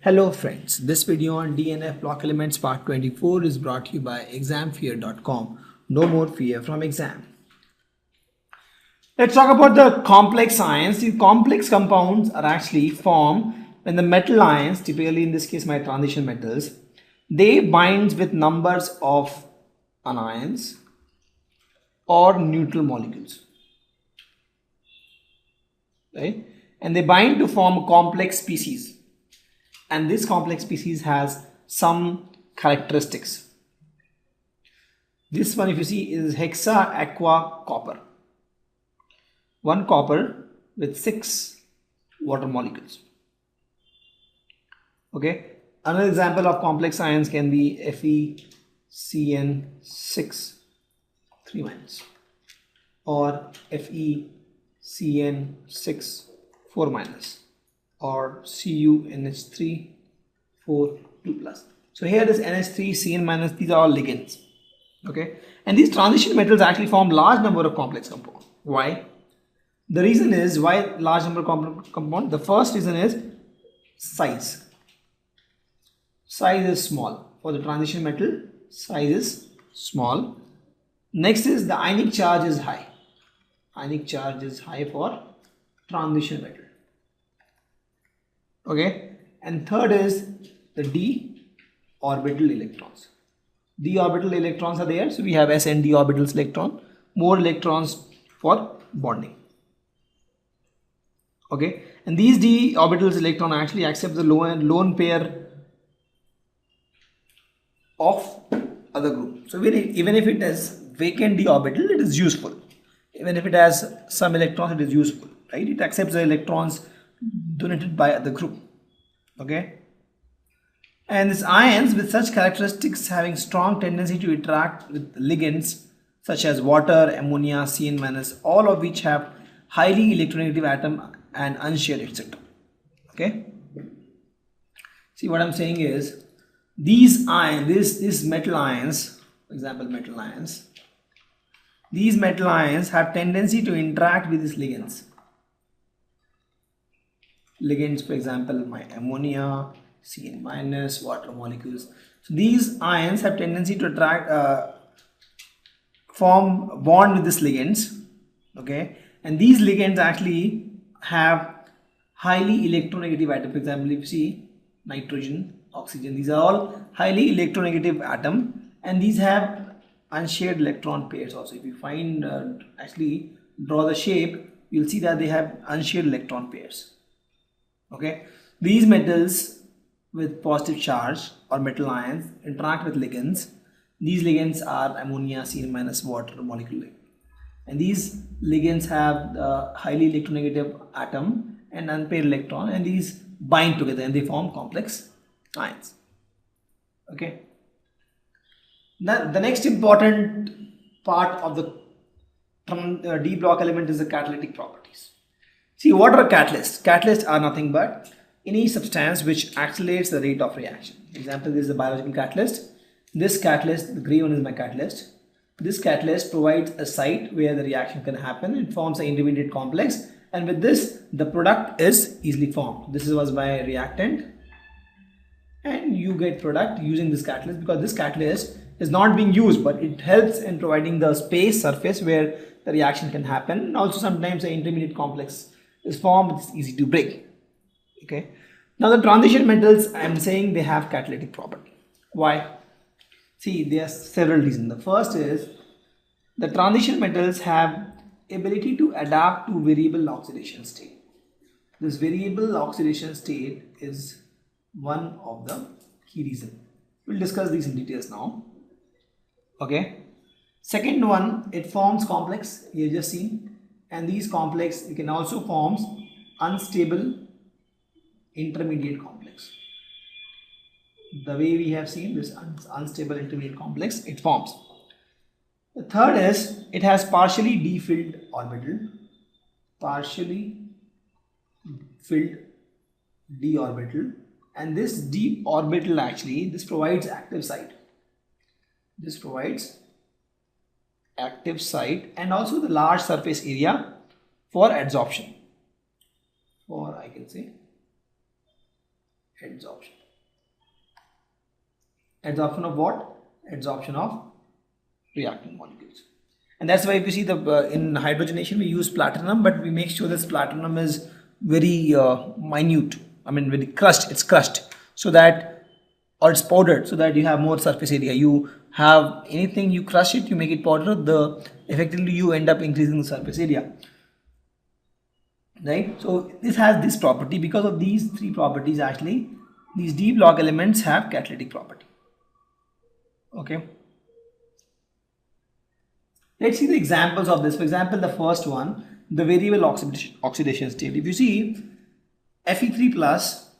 Hello friends, this video on DNF block elements part 24 is brought to you by examfear.com. No more fear from exam. Let's talk about the complex ions. These complex compounds are actually formed when the metal ions, typically in this case my transition metals, they bind with numbers of anions or neutral molecules. Right? And they bind to form a complex species. And this complex species has some characteristics. This one, if you see, is hexa aqua copper. One copper with 6 water molecules. Okay. Another example of complex ions can be FeCN6 3 minus or FeCN6 4 minus or CuNH3 4 2 plus. So here this NH3 Cn minus, these are all ligands. Okay, and these transition metals actually form large number of complex compounds. Why? The reason is why large number of compounds. The first reason is size. Size is small for the transition metal. Size is small. Next is the ionic charge is high. Ionic charge is high for transition metal. Okay, and third is the d orbital electrons. D orbital electrons are there, so we have s and d orbitals electron, more electrons for bonding. Okay, and these d orbitals electron actually accept the lone pair of other group. So even if it has vacant d orbital, it is useful. Even if it has some electrons, it is useful, right? It accepts the electrons donated by the group. Okay, and these ions with such characteristics having strong tendency to interact with ligands such as water, ammonia, Cn minus, all of which have highly electronegative atom and unshared, etc. Okay, see what I'm saying is these ions, these metal ions, for example metal ions, these metal ions have tendency to interact with these ligands. Ligands, for example, my ammonia, Cn minus, water molecules. So these ions have tendency to attract, form bond with these ligands. Okay, and these ligands actually have highly electronegative atom. For example, if you see nitrogen, oxygen, these are all highly electronegative atom, and these have unshared electron pairs also. If you find actually draw the shape, you'll see that they have unshared electron pairs. Okay, these metals with positive charge or metal ions interact with ligands. These ligands are ammonia, Cn minus, water molecule, and these ligands have the highly electronegative atom and unpaired electron, and these bind together and they form complex ions. Okay, now the next important part of the D block element is the catalytic properties. See, what are catalysts? Catalysts are nothing but any substance which accelerates the rate of reaction. For example, this is a biological catalyst. This catalyst, the gray one is my catalyst. This catalyst provides a site where the reaction can happen. It forms an intermediate complex, and with this, the product is easily formed. This was my reactant, and you get product using this catalyst because this catalyst is not being used, but it helps in providing the space surface where the reaction can happen. And also sometimes the intermediate complex is formed, it's easy to break. Okay, now the transition metals, I am saying they have catalytic property. Why? See, there are several reasons. The first is the transition metals have ability to adapt to variable oxidation state. This variable oxidation state is one of the key reasons. We'll discuss these in details now. Okay, second one, it forms complex, you just seen, and these complex you can also form unstable intermediate complex. The way we have seen this unstable intermediate complex, it forms. The third is it has partially d-filled orbital, partially filled d orbital, and this d orbital actually, this provides active site. This provides active site and also the large surface area for adsorption, or I can say Adsorption. Adsorption of what? Adsorption of reactant molecules. And that's why if you see the in hydrogenation we use platinum, but we make sure this platinum is very minute. I mean very crushed. It's crushed so that, or it's powdered so that you have more surface area. You have anything, you crush it, you make it powder, the effectively you end up increasing the surface area. Right? So this has this property. Because of these three properties, actually these d block elements have catalytic property. Okay. Let's see the examples of this. For example, the first one, the variable oxidation state. If you see Fe3 plus,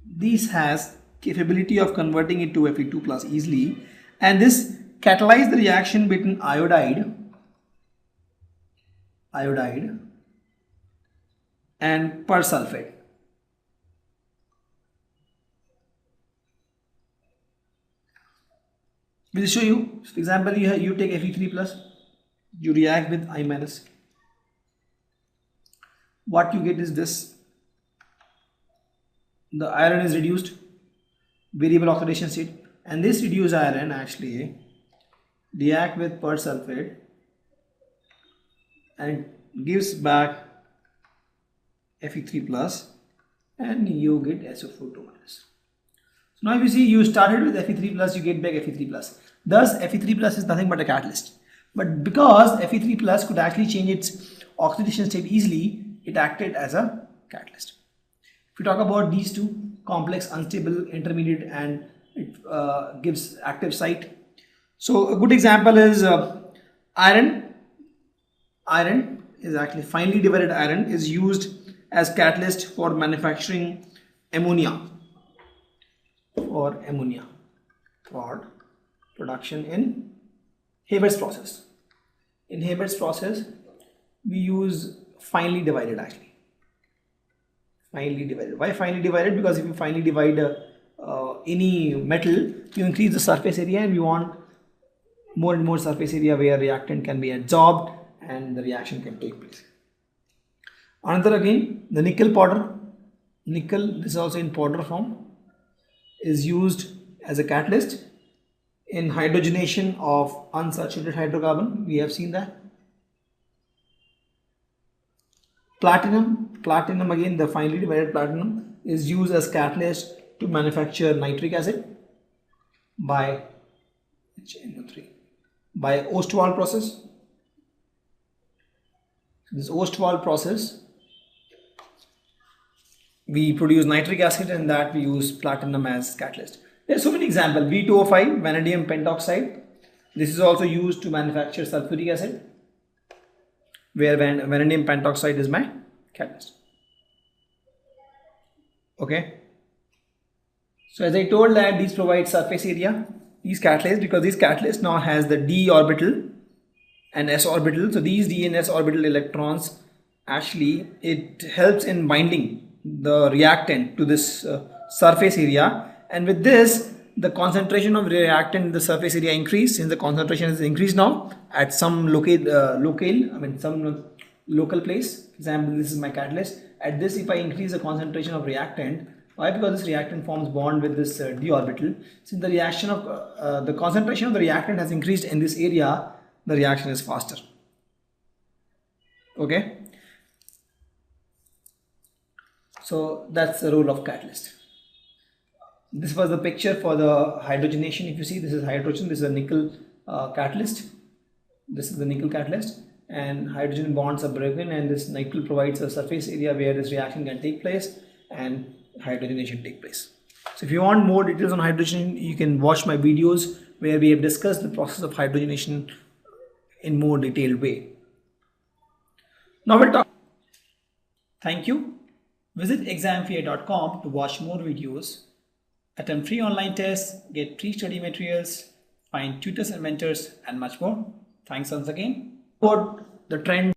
this has capability of converting it to Fe2 plus easily, and this catalyzes the reaction between iodide and persulfate. We'll show you. For example, you take Fe3 plus, you react with I minus. What you get is this. The iron is reduced, variable oxidation state, and this reduced iron actually react with persulfate and gives back Fe3 plus, and you get SO4 2 minus. So now if you see, you started with Fe3 plus, you get back Fe3 plus. Thus Fe3 plus is nothing but a catalyst. But because Fe3 plus could actually change its oxidation state easily, it acted as a catalyst. If we talk about these two, complex, unstable, intermediate, and it gives active site. So a good example is iron. Iron is actually finely divided iron is used as catalyst for manufacturing ammonia. For production in Haber's process. In Haber's process, we use finely divided actually. Finely divided. Why finely divided? Because if you finely divide any metal, you increase the surface area, and we want more and more surface area where reactant can be absorbed and the reaction can take place. Another again, the nickel powder. Nickel, this is also in powder form, is used as a catalyst in hydrogenation of unsaturated hydrocarbon. We have seen that. Platinum again, the finely divided platinum is used as catalyst to manufacture nitric acid by Ostwald process. This Ostwald process, we produce nitric acid, and that we use platinum as catalyst. There are so many examples. V2O5, vanadium pentoxide. This is also used to manufacture sulfuric acid, where vanadium pentoxide is my catalyst. Okay. So as I told that these provide surface area, these catalysts, because this catalyst now has the d orbital and s orbital. So these d and s orbital electrons, actually it helps in binding the reactant to this surface area, and with this the concentration of reactant in the surface area increase. Since the concentration is increased now at some local place. For example, this is my catalyst. At this, if I increase the concentration of reactant, why? Because this reactant forms bond with this d orbital. Since the reaction of the concentration of the reactant has increased in this area, the reaction is faster. Okay. So that's the role of catalyst. This was the picture for the hydrogenation. If you see, this is hydrogen, this is a nickel catalyst. This is the nickel catalyst, and hydrogen bonds are broken, and this nickel provides a surface area where this reaction can take place and hydrogenation take place. So if you want more details on hydrogen, you can watch my videos where we have discussed the process of hydrogenation in more detailed way. Now we'll talk. Thank you. Visit examfear.com to watch more videos, attempt free online tests, get free study materials, find tutors and mentors, and much more. Thanks once again. For the trend